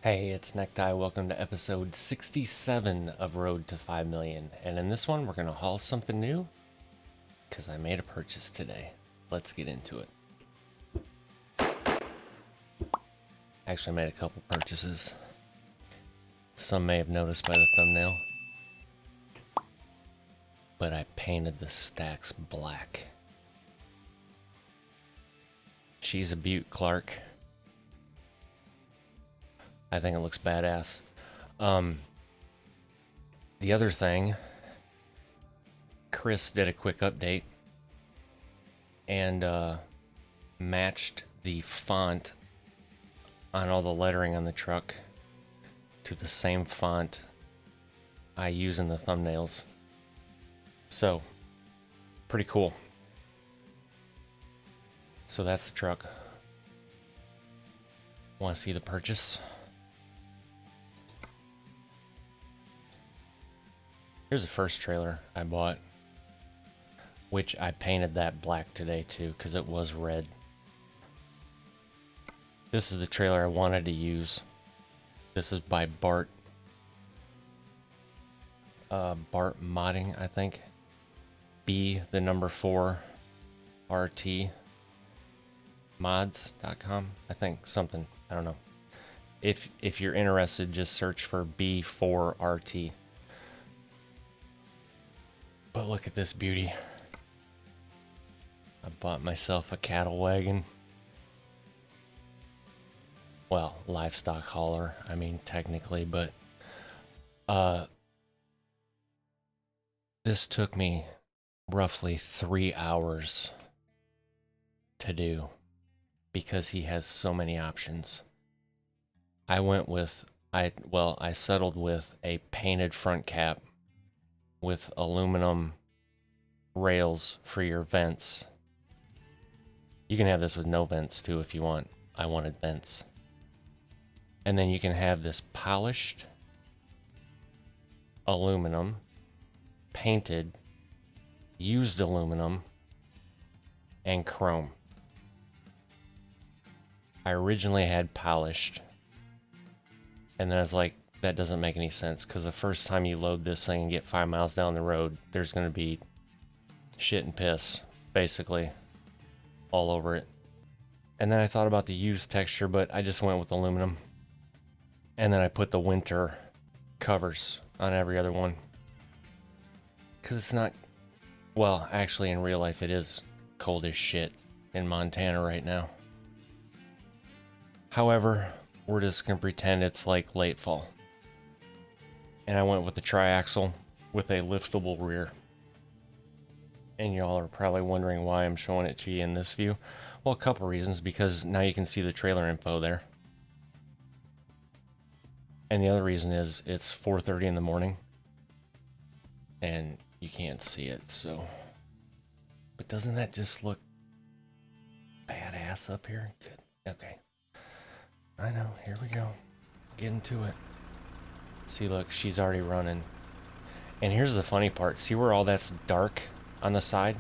Hey, it's Necktie. Welcome to episode 67 of Road to 5 Million. And in this one, we're going to haul something new because I made a purchase today. Let's get into it. Actually, I made a couple purchases. Some may have noticed by the thumbnail. But I painted the stacks black. She's a beaut, Clark. I think it looks badass. The other thing, Chris did a quick update and matched the font on all the lettering on the truck to the same font I use in the thumbnails. So, pretty cool. So that's the truck. Want to see the purchase? Here's the first trailer I bought, which I painted that black today too, because it was red. This is the trailer I wanted to use. This is by Bart. Bart Modding, I think. B, the number 4, RT. Mods.com, I think, something. I don't know. If you're interested, just search for B4RT. But look at this beauty. I bought myself a cattle wagon. Well, livestock hauler, I mean, technically, but this took me roughly 3 hours to do because he has so many options. I settled with a painted front cap with aluminum rails for your vents. You can have this with no vents too if you want. I wanted vents. And then you can have this polished aluminum, painted, used aluminum, and chrome. I originally had polished, and then I was like, that doesn't make any sense, because the first time you load this thing and get 5 miles down the road, there's going to be shit and piss, basically, all over it. And then I thought about the used texture, but I just went with aluminum. And then I put the winter covers on every other one. Because it's not... Well, actually, in real life, it is cold as shit in Montana right now. However, we're just going to pretend it's like late fall. And I went with the triaxle with a liftable rear. And y'all are probably wondering why I'm showing it to you in this view. Well, a couple reasons, because now you can see the trailer info there. And the other reason is it's 4:30 in the morning. And you can't see it, so... But doesn't that just look badass up here? Good. Okay. I know. Here we go. Get into it. See, look, she's already running. And here's the funny part. See where all that's dark on the side?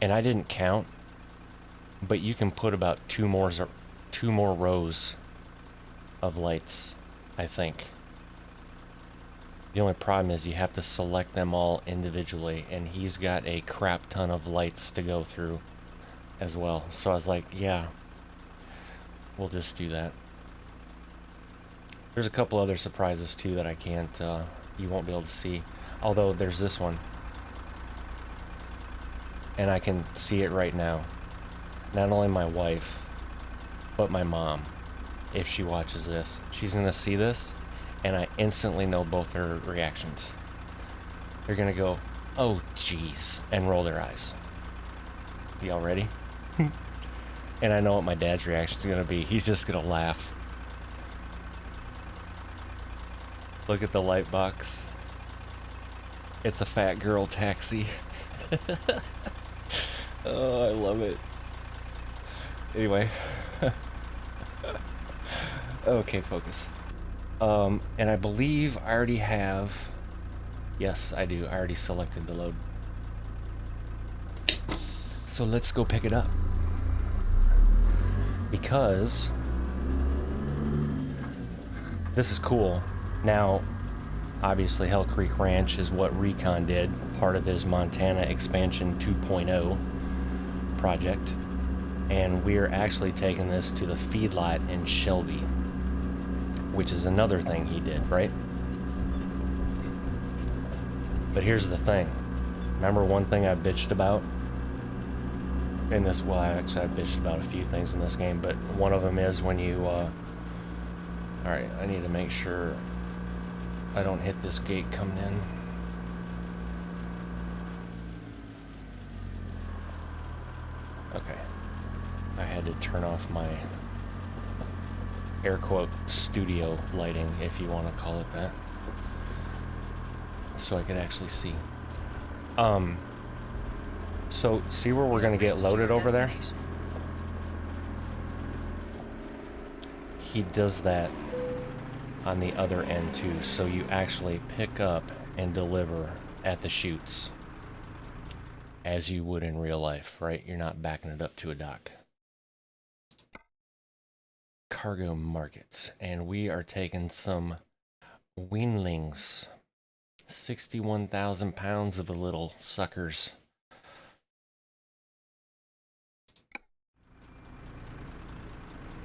And I didn't count, but you can put about two more rows of lights, I think. The only problem is you have to select them all individually, and he's got a crap ton of lights to go through as well. So I was like, yeah, we'll just do that. There's a couple other surprises too that I can't, you won't be able to see. Although there's this one. And I can see it right now. Not only my wife, but my mom. If she watches this, she's gonna see this, and I instantly know both her reactions. They're gonna go, oh jeez, and roll their eyes. Y'all ready? And I know what my dad's reaction is gonna be. He's just gonna laugh. Look at the light box. It's a fat girl taxi. Oh, I love it. Anyway. Okay, focus. And I believe I already have... Yes, I do. I already selected the load. So let's go pick it up. Because this is cool. Now, obviously, Hell Creek Ranch is what Recon did, part of his Montana Expansion 2.0 project. And we're actually taking this to the feedlot in Shelby, which is another thing he did, right? But here's the thing. Remember one thing I bitched about in this? Well, actually, I bitched about a few things in this game, but one of them is when you, alright, I need to make sure I don't hit this gate coming in. Okay. I had to turn off my air quote studio lighting, if you want to call it that, so I could actually see. So see where we're gonna get loaded over there? He does that on the other end too, so you actually pick up and deliver at the chutes as you would in real life, right? You're not backing it up to a dock. Cargo markets, and we are taking some weanlings, 61,000 pounds of the little suckers.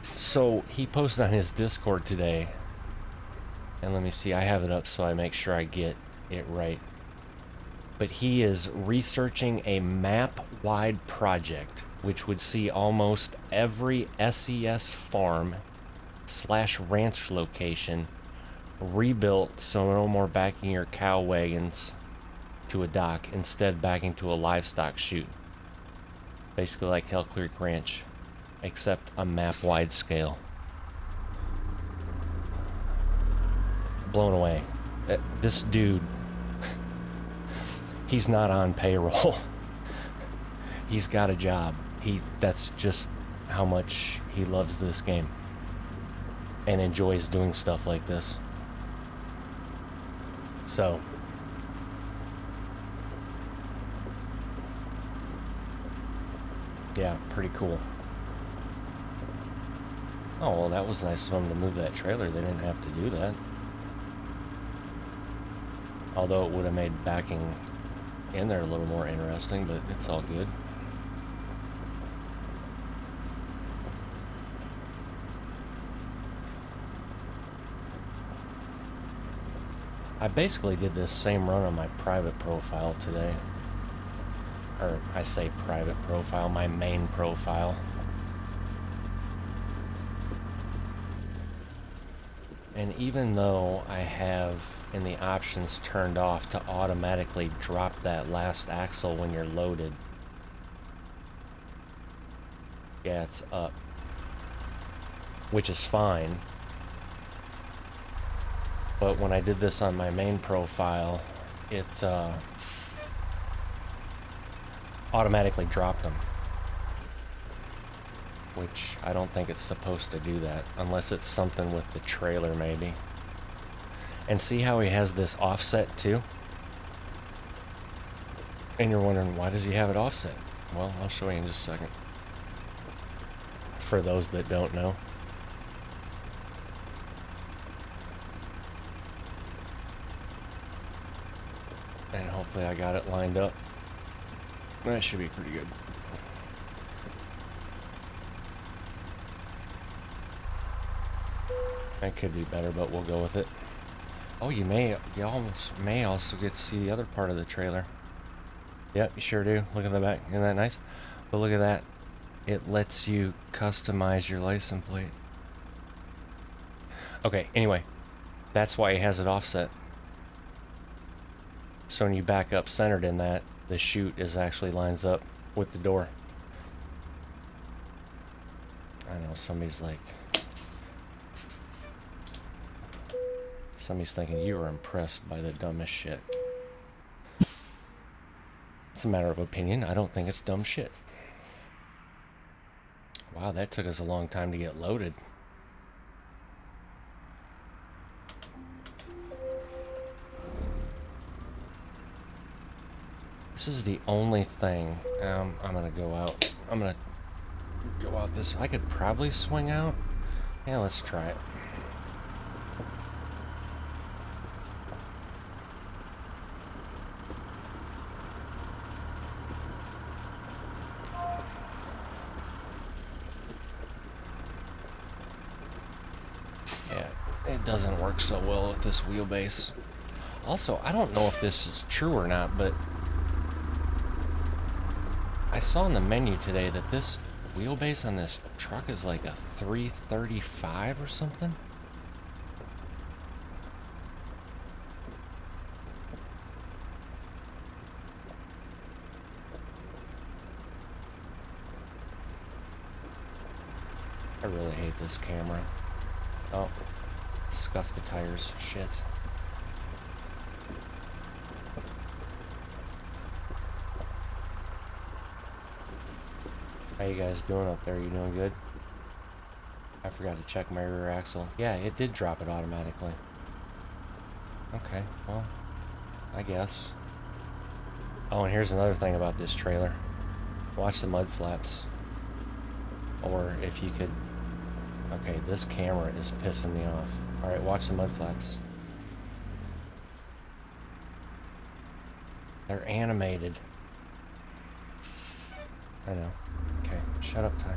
So he posted on his Discord today, and let me see, I have it up so I make sure I get it right, but he is researching a map-wide project which would see almost every SES farm / ranch location rebuilt, so no more backing your cow wagons to a dock, instead backing to a livestock chute. Basically like Hell Creek Ranch, except a map-wide scale. Blown away. This dude, he's not on payroll. He's got a job. That's just how much he loves this game and enjoys doing stuff like this. So, yeah, pretty cool. Oh, well, that was nice of them to move that trailer. They didn't have to do that. Although it would have made backing in there a little more interesting, but it's all good. I basically did this same run on my private profile today. Or, I say private profile, my main profile. And even though I have in the options turned off to automatically drop that last axle when you're loaded, yeah, it's up, which is fine. But when I did this on my main profile, it automatically dropped them, which I don't think it's supposed to do that, unless it's something with the trailer maybe. And see how he has this offset too? And you're wondering, why does he have it offset? Well, I'll show you in just a second. For those that don't know. And hopefully I got it lined up. That should be pretty good. That could be better, but we'll go with it. Oh, you almost may also get to see the other part of the trailer. Yep, you sure do. Look at the back. Isn't that nice? But look at that. It lets you customize your license plate. Okay, anyway. That's why he has it offset. So when you back up centered in that, the chute actually lines up with the door. I know somebody's like... Somebody's thinking you were impressed by the dumbest shit. It's a matter of opinion. I don't think it's dumb shit. Wow, that took us a long time to get loaded. This is the only thing. I'm gonna go out. I'm gonna go out this. I could probably swing out. Yeah, let's try it. It doesn't work so well with this wheelbase. Also, I don't know if this is true or not, but I saw in the menu today that this wheelbase on this truck is like a 335 or something. I really hate this camera. Oh, scuff the tires. Shit. How you guys doing up there? You doing good? I forgot to check my rear axle. Yeah, it did drop it automatically. Okay, well, I guess. Oh, and here's another thing about this trailer. Watch the mud flaps. Or if you could... Okay, this camera is pissing me off. Alright, watch the mud flaps. They're animated. I know. Okay, shut up time.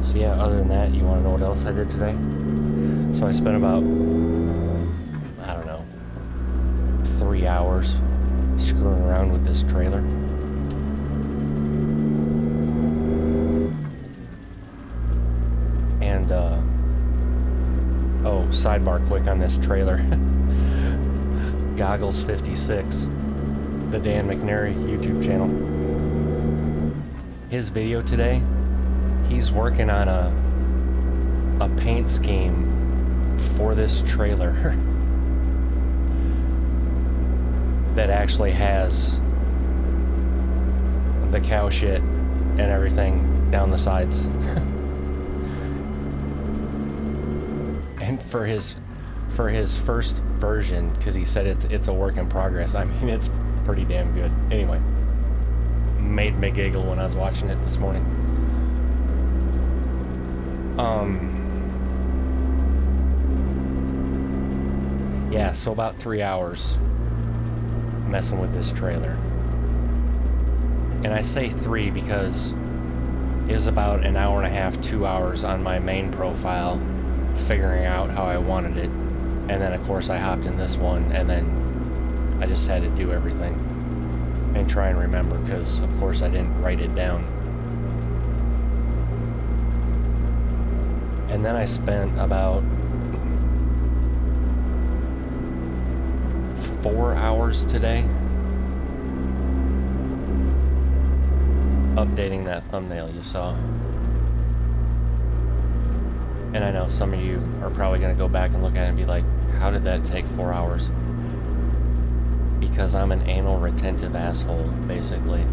So yeah, other than that, you want to know what else I did today? So I spent about, I don't know, 3 hours screwing around with this trailer. And, oh, sidebar quick on this trailer. Goggles 56, the Dan McNary YouTube channel. His video today, he's working on a paint scheme for this trailer that actually has the cow shit and everything down the sides. And for his first version, because he said it's a work in progress, I mean, it's pretty damn good. Anyway, made me giggle when I was watching it this morning. Yeah, so about 3 hours messing with this trailer. And I say 3 because it was about an hour and a half, 2 hours on my main profile figuring out how I wanted it. And then of course I hopped in this one, and then I just had to do everything and try and remember, because of course I didn't write it down. And then I spent about 4 hours today updating that thumbnail you saw. And I know some of you are probably going to go back and look at it and be like, how did that take 4 hours? Because I'm an anal retentive asshole, basically.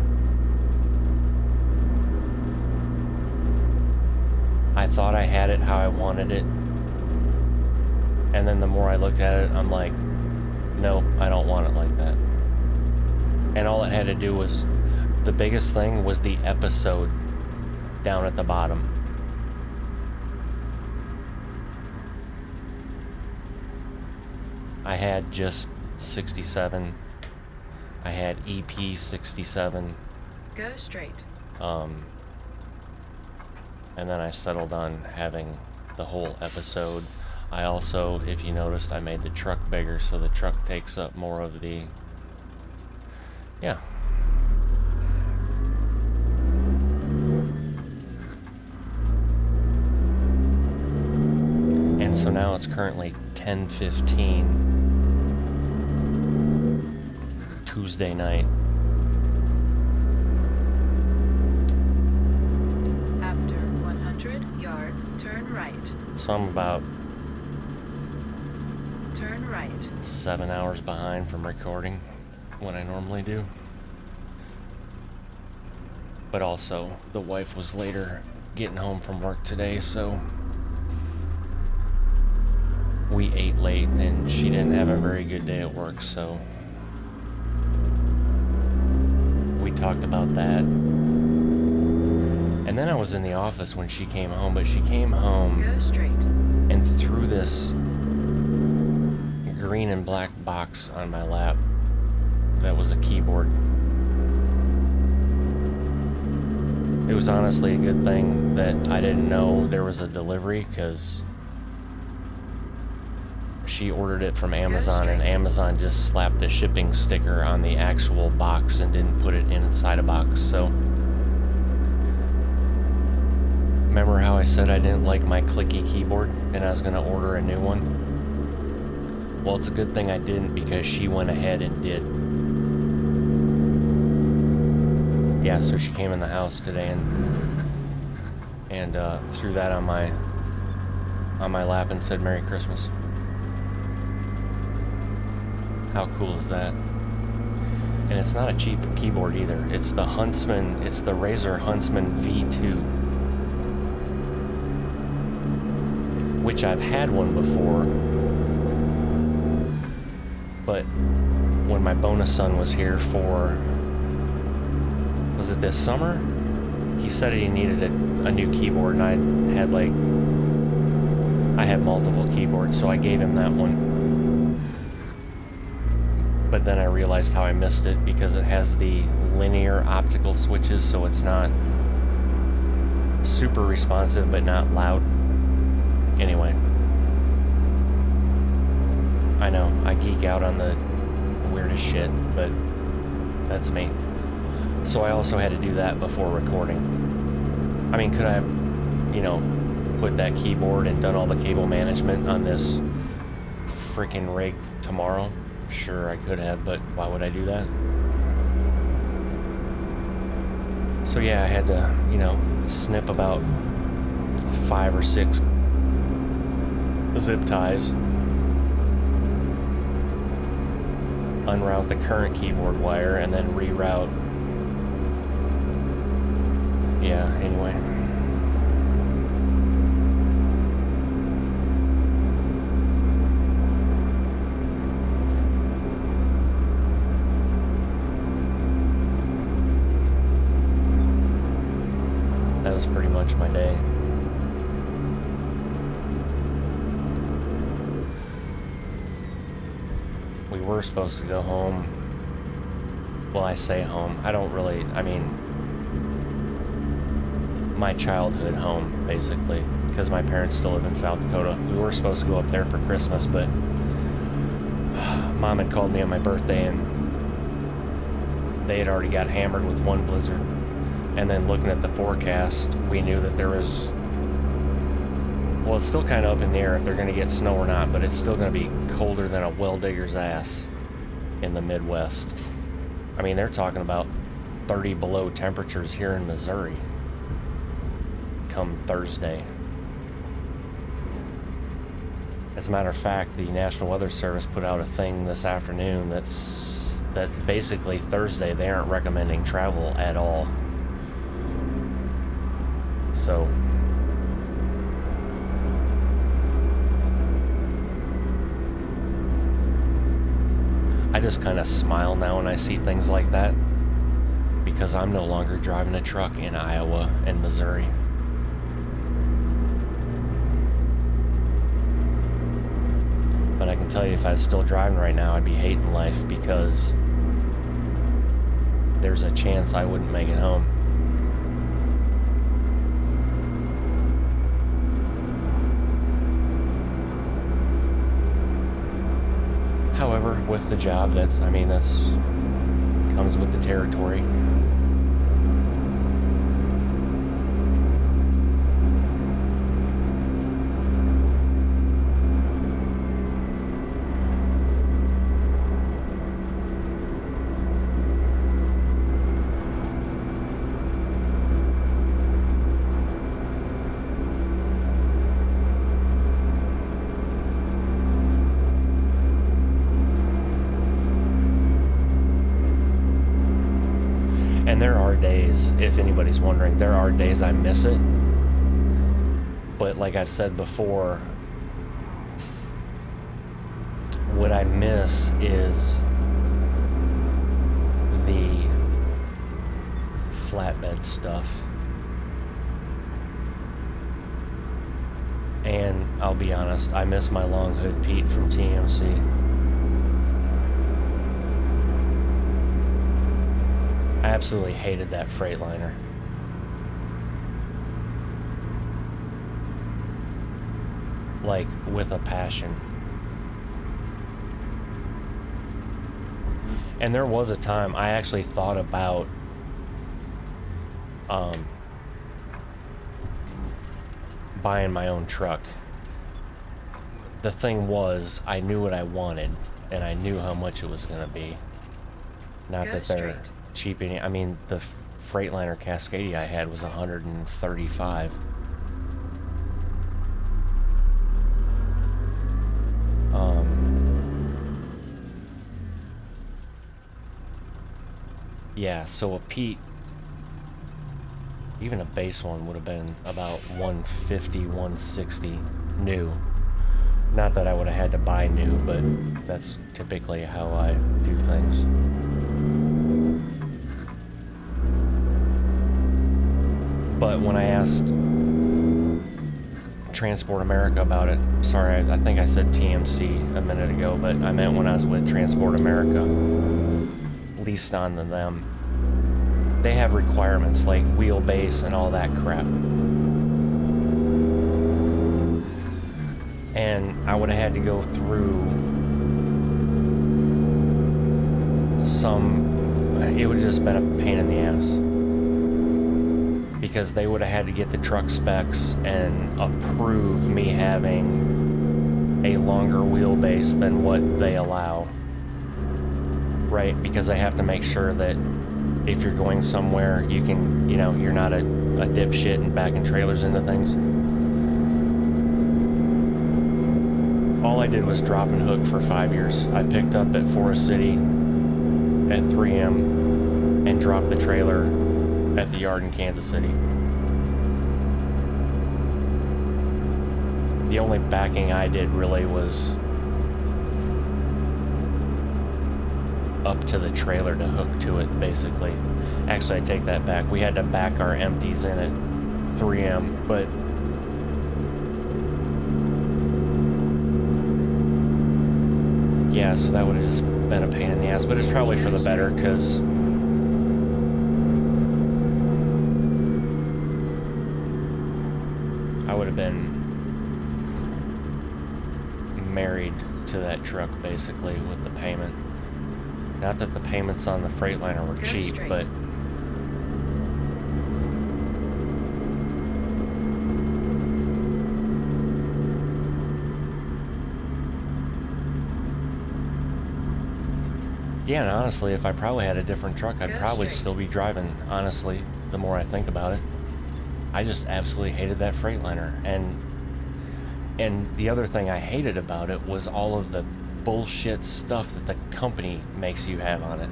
I thought I had it how I wanted it, and then the more I looked at it, I'm like, no, I don't want it like that. And all it had to do was, the biggest thing was the episode down at the bottom. I had just 67. I had EP 67. Go straight. And then I settled on having the whole episode. I also, if you noticed, I made the truck bigger so the truck takes up more of the... Yeah. And so now it's currently 10:15 Tuesday night. After 100 yards, turn right. So I'm about... Turn right. 7 hours behind from recording what I normally do. But also, the wife was later getting home from work today, so we ate late and she didn't have a very good day at work, so we talked about that. And then I was in the office when she came home, but she came home Go straight. and threw this green and black box on my lap that was a keyboard. It was honestly a good thing that I didn't know there was a delivery, because she ordered it from Amazon, and Amazon just slapped a shipping sticker on the actual box and didn't put it inside a box. So remember how I said I didn't like my clicky keyboard and I was going to order a new one? Well, it's a good thing I didn't, because she went ahead and did. Yeah, so she came in the house today and threw that on my lap and said Merry Christmas. How cool is that? And it's not a cheap keyboard either. It's the Huntsman, it's the Razer Huntsman V2, which I've had one before, but when my bonus son was here for, was it this summer? He said he needed a new keyboard, and I had multiple keyboards, so I gave him that one. But then I realized how I missed it, because it has the linear optical switches, so it's not super responsive but not loud. Anyway, I know I geek out on the weirdest shit, but that's me. So I also had to do that before recording. I mean, could I have, put that keyboard and done all the cable management on this freaking rig tomorrow? Sure, I could have, but why would I do that? So yeah, I had to, snip about 5 or 6 zip ties, unroute the current keyboard wire, and then reroute. Yeah, anyway. That was pretty much my day. We were supposed to go home. Well, I say home. I mean, my childhood home, basically, because my parents still live in South Dakota. We were supposed to go up there for Christmas, but Mom had called me on my birthday, and they had already got hammered with one blizzard. And then looking at the forecast, we knew that there was, well, it's still kind of up in the air if they're going to get snow or not, but it's still going to be colder than a well digger's ass in the Midwest. I mean, they're talking about 30 below temperatures here in Missouri come Thursday. As a matter of fact, the National Weather Service put out a thing this afternoon that basically Thursday they aren't recommending travel at all. So I just kind of smile now when I see things like that, because I'm no longer driving a truck in Iowa and Missouri. But I can tell you, if I was still driving right now, I'd be hating life, because there's a chance I wouldn't make it home. However, with the job, that's comes with the territory. And there are days, if anybody's wondering, there are days I miss it. But like I've said before, what I miss is the flatbed stuff. And I'll be honest, I miss my long hood Pete from TMC. absolutely hated that Freightliner. Like, with a passion. And there was a time I actually thought about buying my own truck. The thing was, I knew what I wanted, and I knew how much it was going to be. Not that they're cheap. I mean, the Freightliner Cascadia I had was $135. Yeah, so a Pete, even a base one would have been about 150, 160 new. Not that I would have had to buy new, but that's typically how I do things. But when I asked Transport America about it, sorry, I think I said TMC a minute ago, but I meant when I was with Transport America, leased on to them. They have requirements like wheelbase and all that crap. And I would have had to go through it would have just been a pain in the ass. Because they would have had to get the truck specs and approve me having a longer wheelbase than what they allow. Right? Because they have to make sure that if you're going somewhere, you can, you know, you're not a dipshit and backing trailers into things. All I did was drop and hook for 5 years. I picked up at Forest City at 3M and dropped the trailer at the yard in Kansas City. The only backing I did really was up to the trailer to hook to it, basically. Actually, I take that back. We had to back our empties in at 3M, but yeah, so that would have just been a pain in the ass, but it's probably for the better, because I would have been married to that truck, basically, with the payment. Not that the payments on the Freightliner were cheap, but yeah, and honestly, if I probably had a different truck, I'd probably still be driving, honestly, the more I think about it. I just absolutely hated that Freightliner. And the other thing I hated about it was all of the bullshit stuff that the company makes you have on it.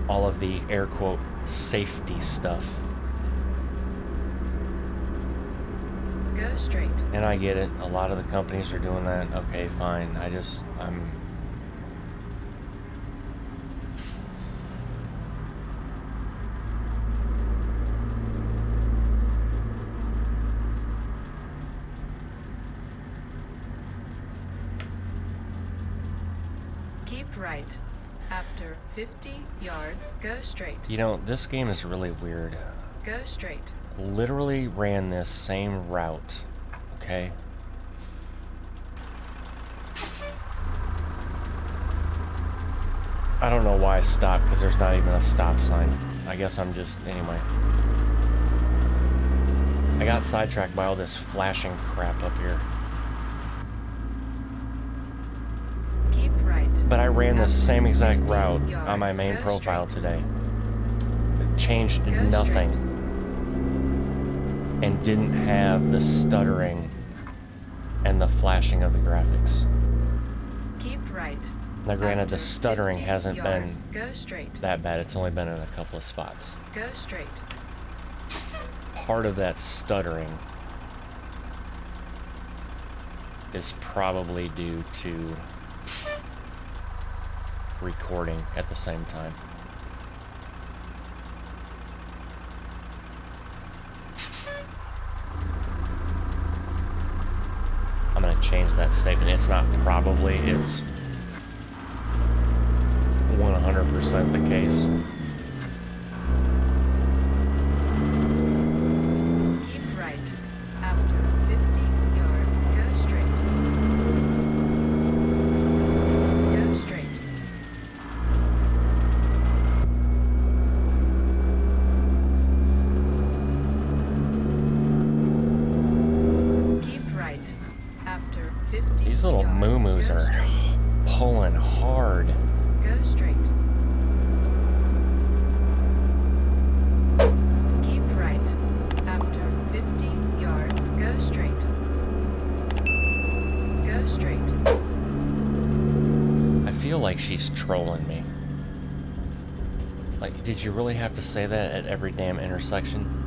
All of the air quote safety stuff. Go straight. And I get it. A lot of the companies are doing that. Okay, fine. I'm Right. After 50 yards, go straight. You know, this game is really weird. Go straight. Literally ran this same route, okay? I don't know why I stopped, because there's not even a stop sign. I guess I'm just, anyway. I got sidetracked by all this flashing crap up here. But I ran the same exact route on my main profile today. It changed nothing. And didn't have the stuttering and the flashing of the graphics. Keep right. Now granted, the stuttering hasn't been that bad. It's only been in a couple of spots. Go straight. Part of that stuttering is probably due to recording at the same time. I'm going to change that statement. It's not probably, it's 100% the case. pulling hard. Go straight. Keep right. After 50 yards, go straight. Go straight. I feel like she's trolling me. Like, did you really have to say that at every damn intersection?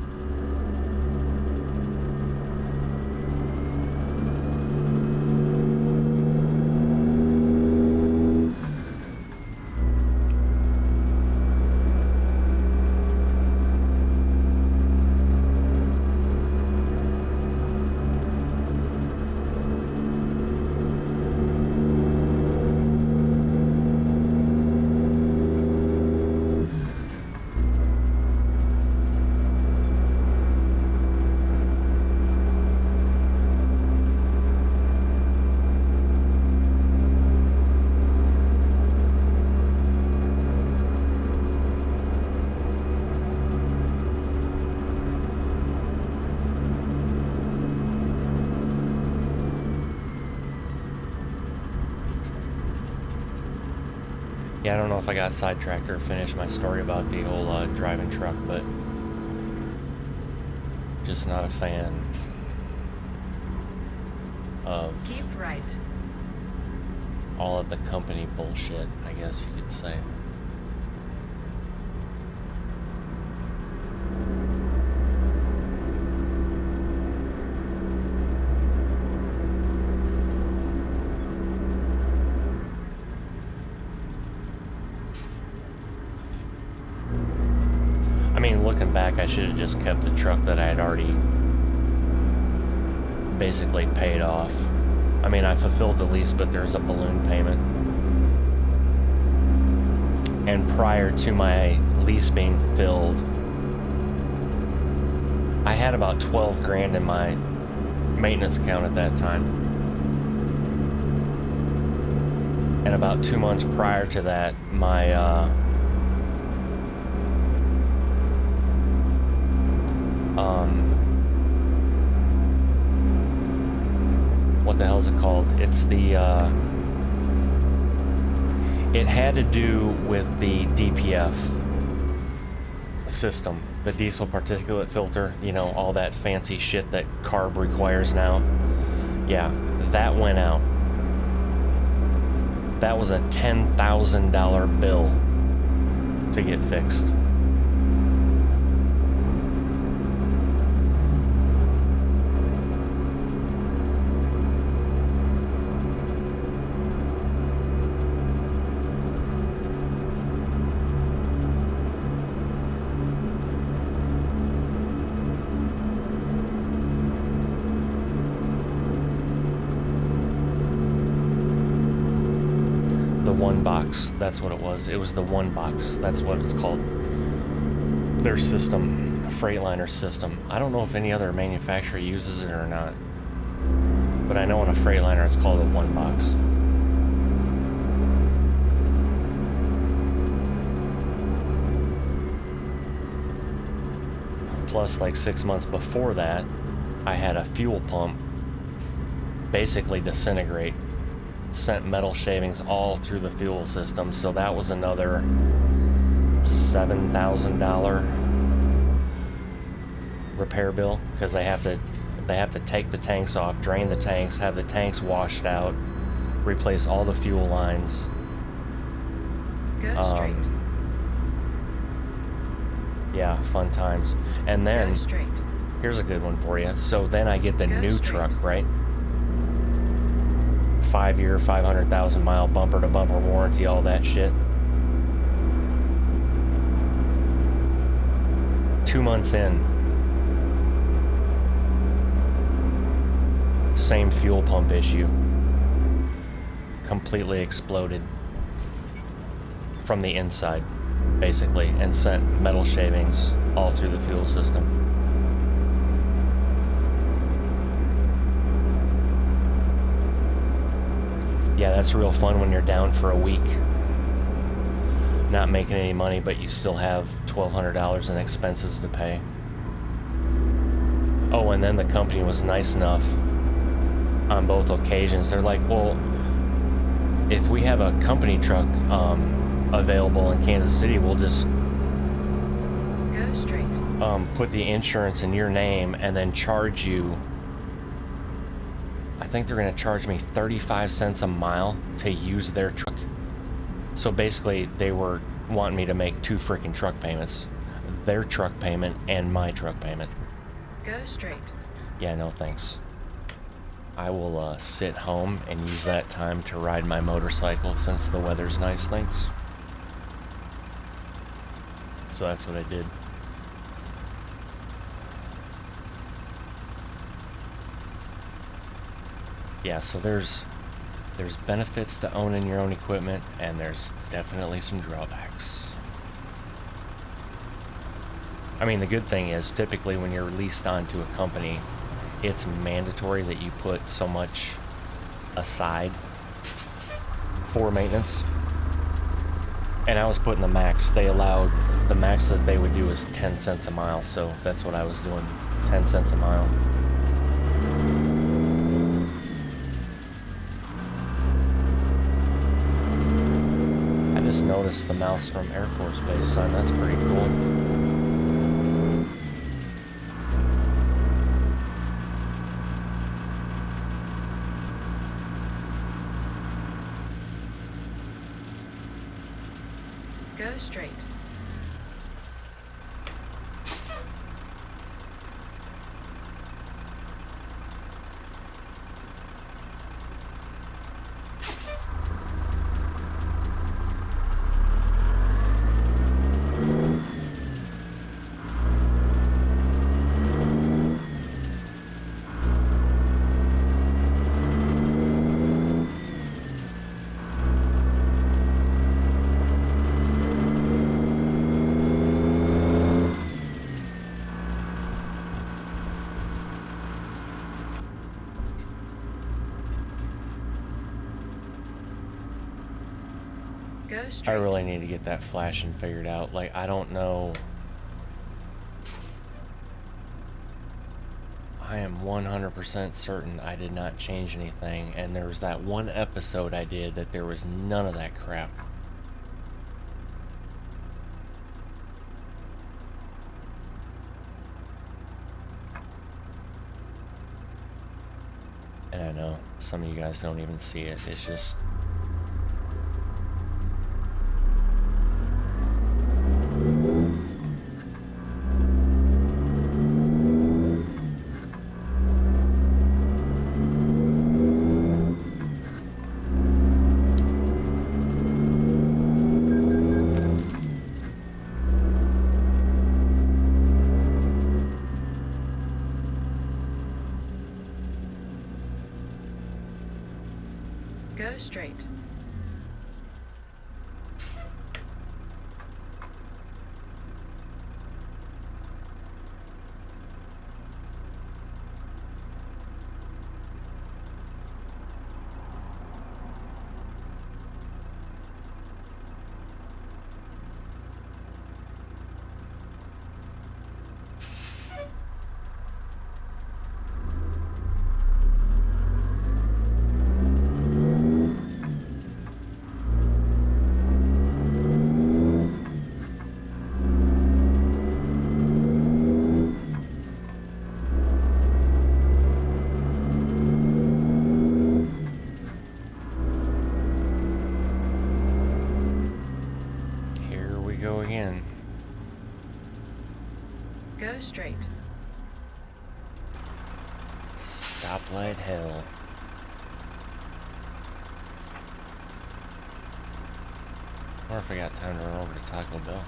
Yeah, I don't know if I got sidetracked or finished my story about the whole driving truck, but just not a fan of Keep right. all of the company bullshit, I guess you could say. I mean, looking back, I should have just kept the truck that I had already basically paid off. I mean, I fulfilled the lease, but there's a balloon payment. And prior to my lease being filled, I had about 12 grand in my maintenance account at that time. And about 2 months prior to that, my what the hell is it called? It's the it had to do with the DPF system, the diesel particulate filter, you know, all that fancy shit that CARB requires now. Yeah, that went out. That was a $10,000 bill to get fixed. One box, that's what it was. It was the one box, that's what it's called. Their system, Freightliner system. I don't know if any other manufacturer uses it or not, but I know on a Freightliner it's called a one box. Plus, like 6 months before that, I had a fuel pump basically disintegrate. Sent metal shavings all through the fuel system, so that was another $7,000 repair bill, because they have to take the tanks off, drain the tanks, have the tanks washed out, replace all the fuel lines. Go straight. Yeah, fun times. And then Go straight. here's a good one for you. So then I get the Go new straight. truck, right? 5-year, 500,000 mile bumper to bumper warranty, all that shit. 2 months in, same fuel pump issue. Completely exploded from the inside, basically, and sent metal shavings all through the fuel system. Yeah, that's real fun when you're down for a week, not making any money, but you still have $1,200 in expenses to pay. Oh, and then the company was nice enough on both occasions. They're like, well, if we have a company truck available in Kansas City, we'll just Go straight. put the insurance in your name and then charge you. I think they're going to charge me 35 cents a mile to use their truck. So basically, they were wanting me to make 2 freaking truck payments. Their truck payment and my truck payment. Go straight. Yeah, no thanks. I will sit home and use that time to ride my motorcycle since the weather's nice, thanks. So that's what I did. Yeah, so there's benefits to owning your own equipment, and there's definitely some drawbacks. I mean, the good thing is, typically when you're leased onto a company, it's mandatory that you put so much aside for maintenance. And I was putting the max. They allowed, the max that they would do is 10 cents a mile, so that's what I was doing, 10 cents a mile. I just noticed the mouse from Air Force Base sign, that's pretty cool. Go straight. Go I straight. really need to get that flashing figured out. Like, I don't know. I am 100% certain I did not change anything, and there was that one episode I did that there was none of that crap. And I know some of you guys don't even see it. It's just... Go straight. Go straight. Stoplight hell. Or if I got time to run over to Taco Bell.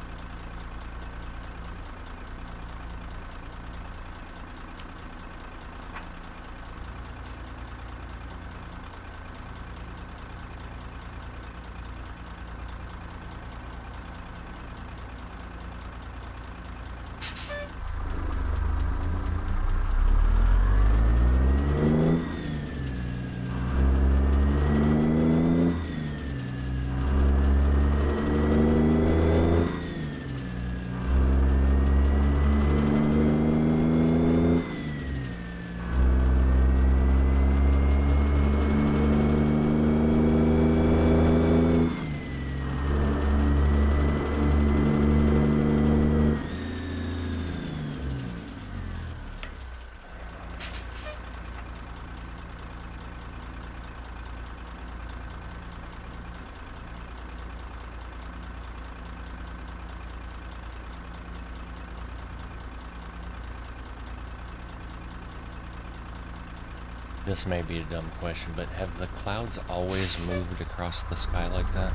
This may be a dumb question, but have the clouds always moved across the sky like that?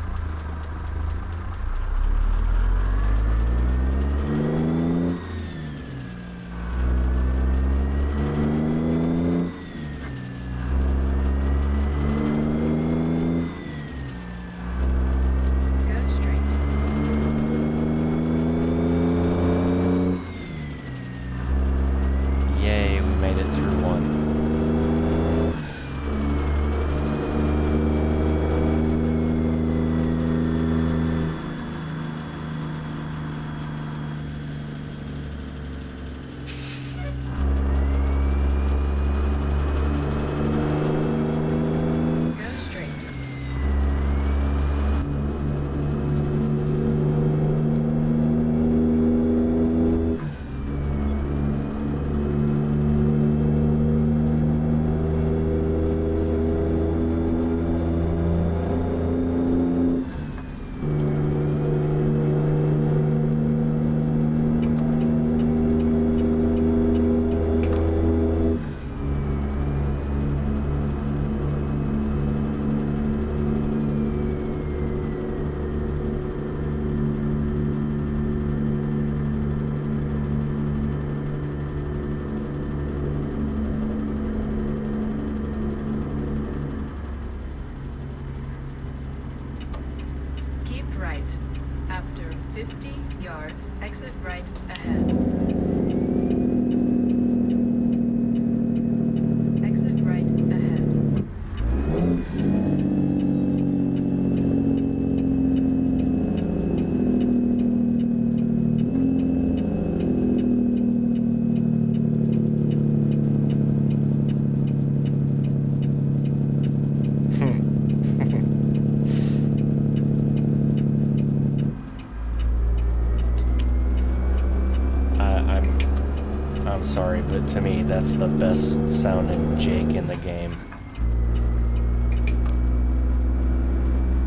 Go straight. Yay, we made it through one. Go straight. Keep right. After 50 yards, exit right ahead. Exit right ahead. I'm sorry, but to me, that's the best sounding Jake in the game.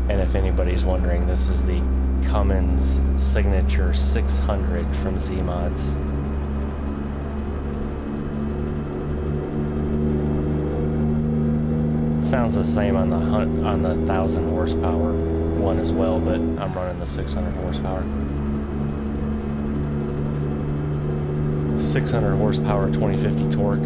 And if anybody's wondering, this is the Cummins Signature 600 from Z-Mods. Sounds the same on the 1,000 horsepower one as well, but I'm running the 600 horsepower. 600 horsepower, 2050 torque.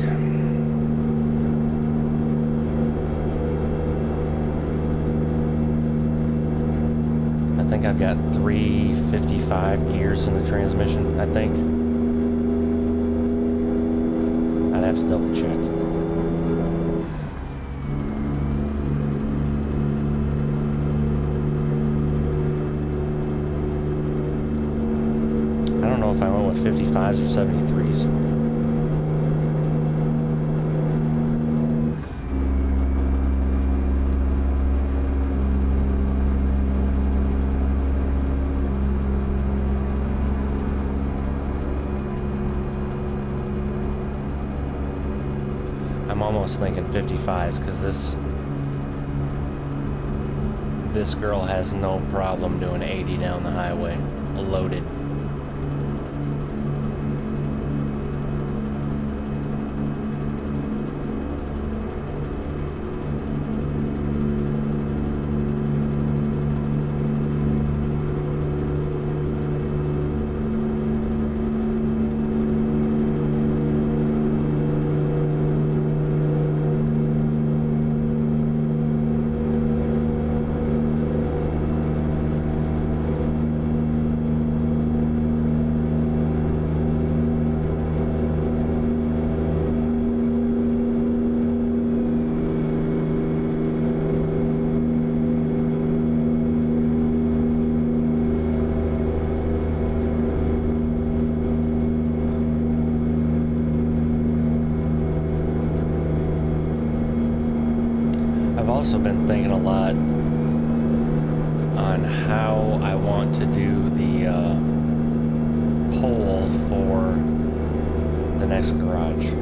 I think I've got 355 gears in the transmission, I think. I'd have to double check. I don't know if I went with 55s or 73s. I'm almost thinking 55s because this girl has no problem doing 80 down the highway, loaded. Also been thinking a lot on how I want to do the poll for the next garage,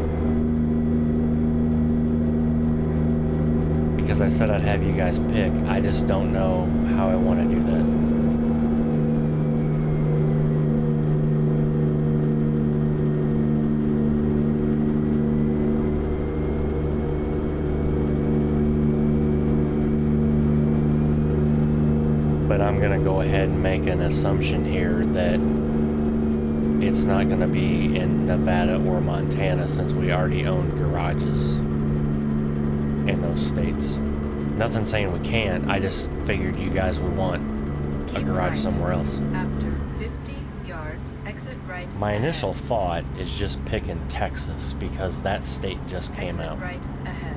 because I said I'd have you guys pick. I just don't know how I want to do that. But I'm gonna go ahead and make an assumption here that it's not gonna be in Nevada or Montana since we already own garages in those states. Nothing saying we can't, I just figured you guys would want a garage right. somewhere else. After 50 yards, exit right. My ahead. initial thought is just picking Texas because that state just came Exit out. right ahead.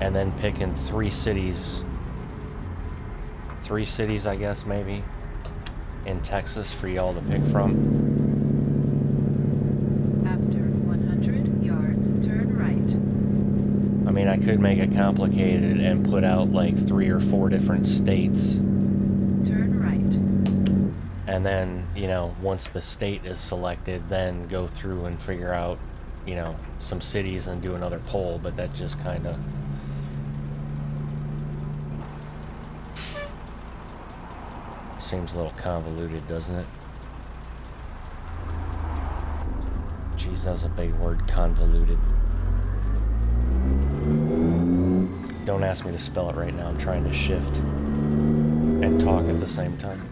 And then picking three cities, I guess, maybe, in Texas for y'all to pick from. After 100 yards, turn right. I mean, I could make it complicated and put out like 3 or 4 different states. Turn right. And then, you know, once the state is selected, then go through and figure out, you know, some cities and do another poll, but that just kind of... seems a little convoluted, doesn't it? Jeez, that was a big word, convoluted. Don't ask me to spell it right now. I'm trying to shift and talk at the same time.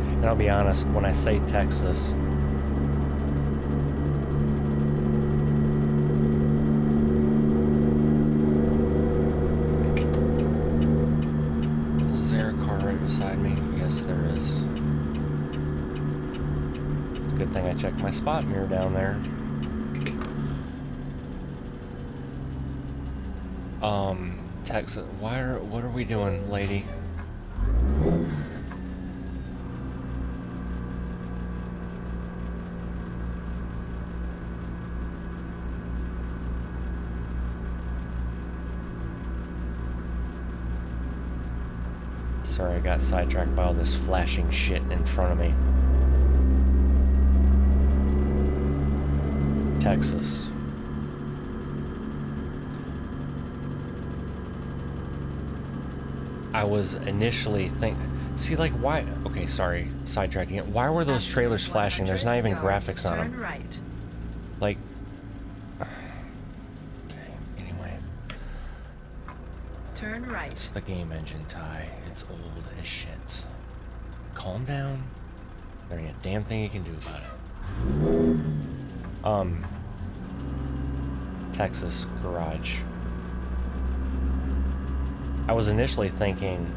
And I'll be honest, when I say Texas, is there a car right beside me? Yes, there is. It's a good thing I checked my spot mirror down there. Texas, what are we doing, lady? Sorry, I got sidetracked by all this flashing shit in front of me. Texas. I was initially see, like, why? Okay, sorry, sidetracking it. Why were those trailers flashing? There's not even graphics on Turn them. right. Like, okay, anyway. Turn right. It's the game engine, Ty. It's old as shit. Calm down. There ain't a damn thing you can do about it. Texas garage. I was initially thinking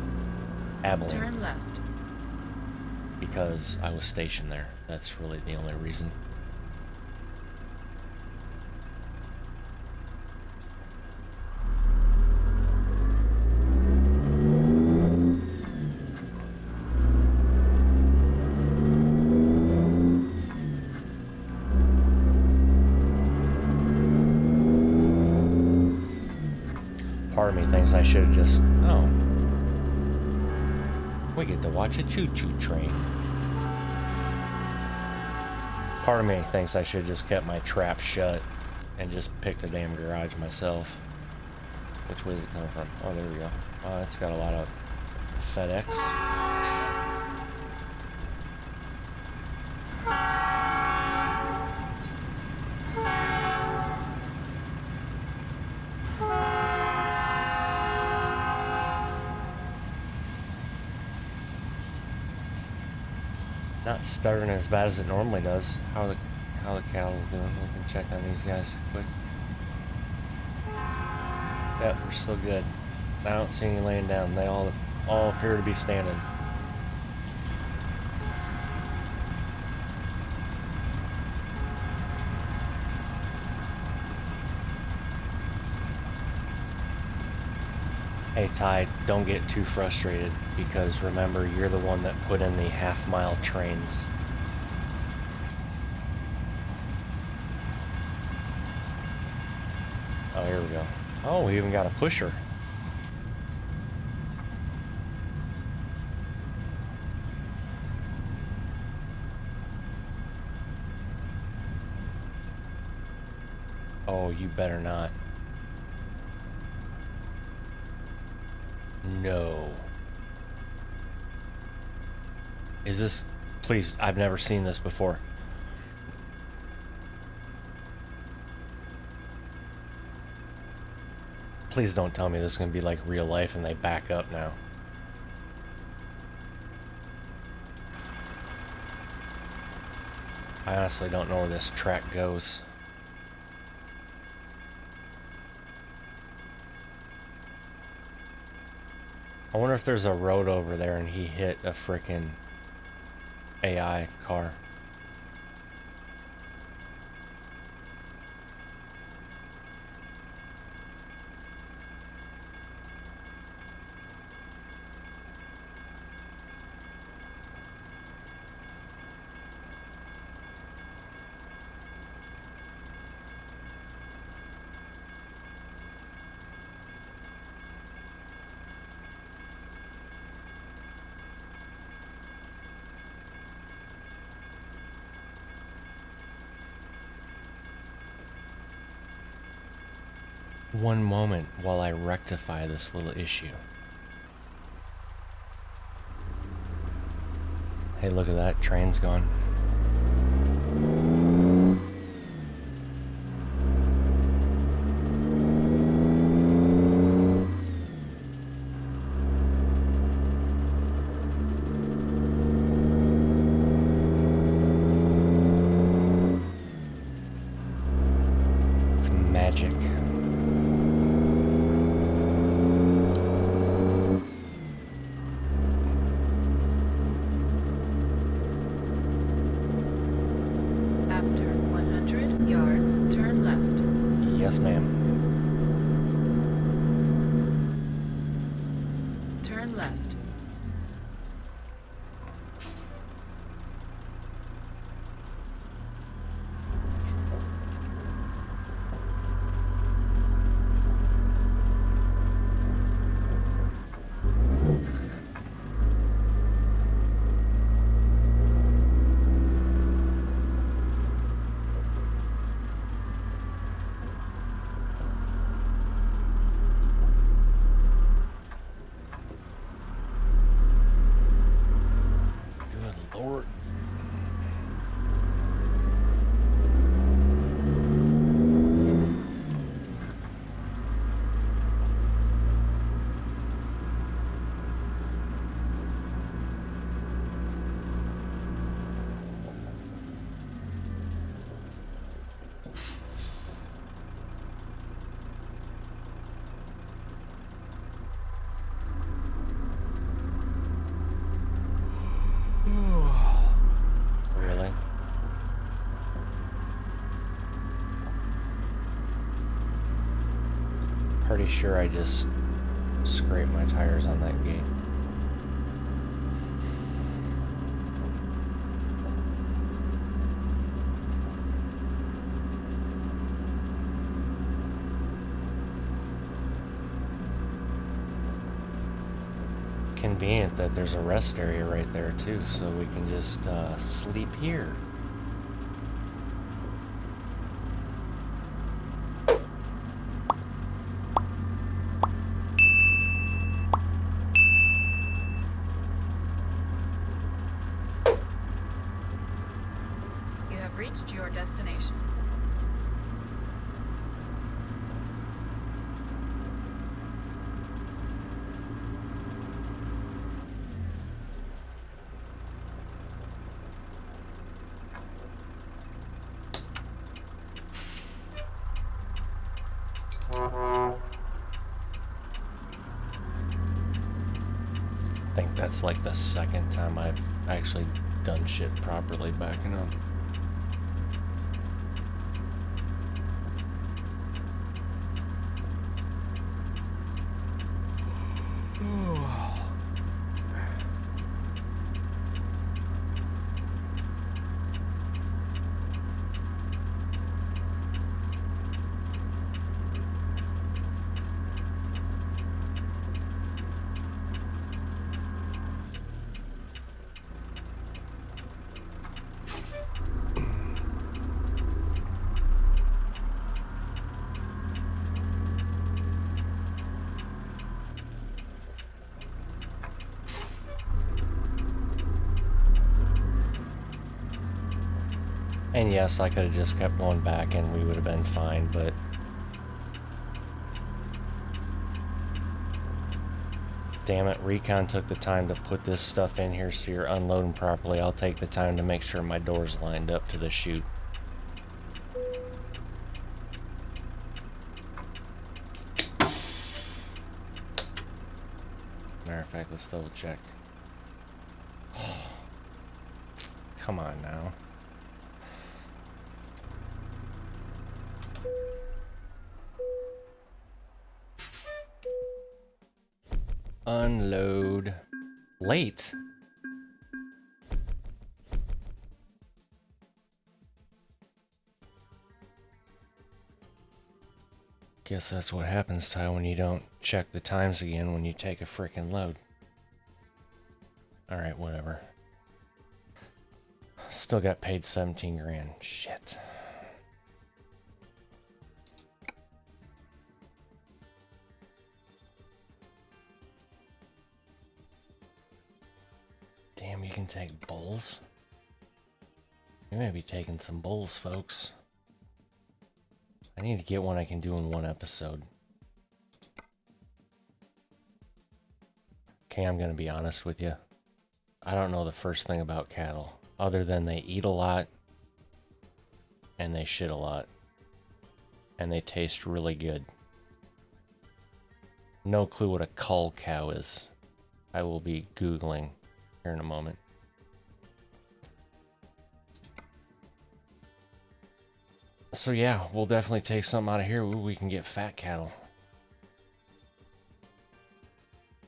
Abilene Turn left. because I was stationed there. That's really the only reason. Part of me thinks I should have just, oh, we get to watch a choo-choo train. Part of me thinks I should have just kept my trap shut and just picked a damn garage myself. Which way is it coming from? Oh, there we go. It's got a lot of FedEx. Not stuttering as bad as it normally does. How the cattle's doing? We can check on these guys quick. Yep, we're still good. I don't see any laying down. They all appear to be standing. Hey Ty, don't get too frustrated because remember, you're the one that put in the half-mile trains. Oh, here we go. Oh, we even got a pusher. Oh, you better not. No. Is this... Please, I've never seen this before. Please don't tell me this is going to be like real life and they back up now. I honestly don't know where this track goes. I wonder if there's a road over there and he hit a frickin' AI car. One moment while I rectify this little issue. Hey, look at that, train's gone. It's magic. Yes, ma'am. Turn left. Really? Pretty sure I just scraped my tires on that gate. Convenient that there's a rest area right there too, so we can just sleep here. You have reached your destination. I think that's like the second time I've actually done shit properly backing up. And yes, I could have just kept going back and we would have been fine, but damn it, Recon took the time to put this stuff in here so you're unloading properly. I'll take the time to make sure my door's lined up to the chute. Matter of fact, let's double check. Come on now. Unload. Late? Guess that's what happens, Ty, when you don't check the times again when you take a frickin' load. Alright, whatever. Still got paid 17 grand. Shit. Damn, you can take bowls? You may be taking some bowls, folks. I need to get one I can do in one episode. Okay, I'm gonna be honest with you. I don't know the first thing about cattle, other than they eat a lot, and they shit a lot, and they taste really good. No clue what a cull cow is. I will be Googling here in a moment. So yeah, we'll definitely take something out of here. Ooh, we can get fat cattle.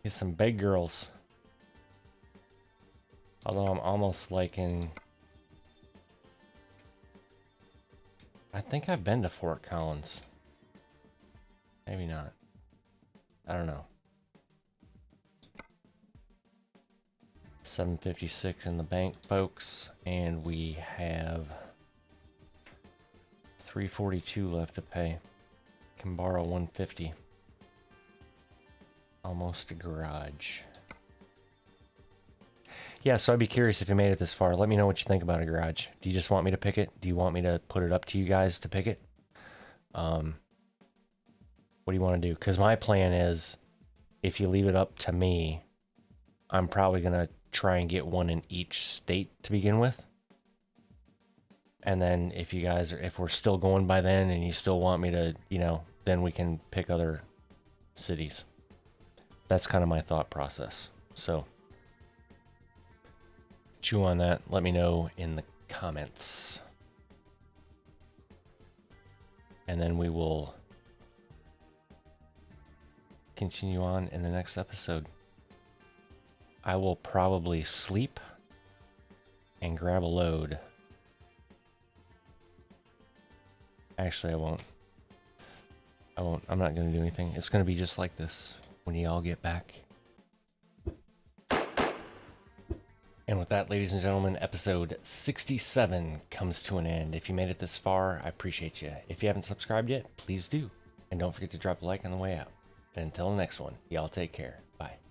Get some big girls. Although I'm almost liking... I think I've been to Fort Collins. Maybe not. I don't know. 756 in the bank, folks, and we have 342 left to pay. Can borrow 150. Almost a garage. Yeah, so I'd be curious if you made it this far. Let me know what you think about a garage. Do you just want me to pick it? Do you want me to put it up to you guys to pick it? What do you want to do? Because my plan is, if you leave it up to me, I'm probably going to try and get one in each state to begin with. And then if you guys are, if we're still going by then and you still want me to, you know, then we can pick other cities. That's kind of my thought process. So chew on that. Let me know in the comments. And then we will continue on in the next episode. I will probably sleep and grab a load. Actually, I won't. I'm not going to do anything. It's going to be just like this when you all get back. And with that, ladies and gentlemen, episode 67 comes to an end. If you made it this far, I appreciate you. If you haven't subscribed yet, please do. And don't forget to drop a like on the way out. And until the next one, y'all take care. Bye.